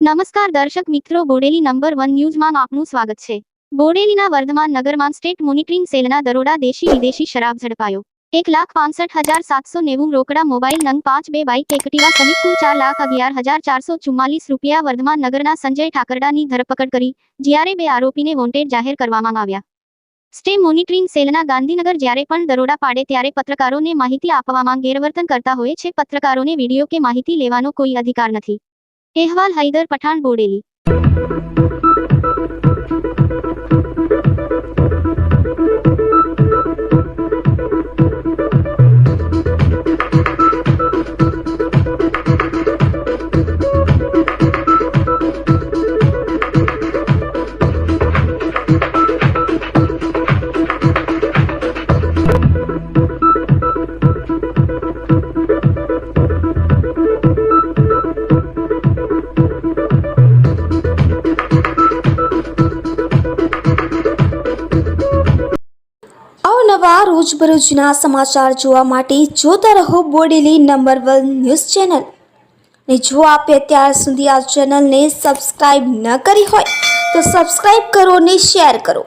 નમસ્કાર દર્શક મિત્રો, બોડેલી નંબર 1 ન્યૂઝમાં આપનું સ્વાગત છે। બોડેલીના વર્ધમાન નગરમાં સ્ટેટ મોનિટરિંગ સેલના દરોડા દેશી વિદેશી શરાબ ઝડપાયો। 1,65,790 રોકડા, મોબાઈલ નંગ 5 2 બાઇક એક્ટિવા સહિત કુલ 4,11,444 રૂપિયા। વર્ધમાન નગરના સંજય ઠાકરડાની ધરપકડ કરી, જ્યારે 2 આરોપીને વોન્ટેડ જાહેર કરવામાં આવ્યા। સ્ટેટ મોનિટરિંગ સેલના ગાંધીનગર જ્યારે પણ દરોડા પાડે ત્યારે પત્રકારોને માહિતી આપવામાં ગેરવર્તન કરતા હોય છે। પત્રકારોને વિડીયો કે માહિતી લેવાનો કોઈ અધિકાર નથી। અહેવાલ હૈદર પઠાણ, બોડેલી। અવનવા રોજબરોજના સમાચાર જોવા માટે જોતા રહો બોડેલી નંબર 1 ન્યૂઝ ચેનલ। ને જો આપે અત્યાર સુધી આ ચેનલને સબસ્ક્રાઇબ ન કરી હોય તો સબસ્ક્રાઇબ કરો અને શેર કરો।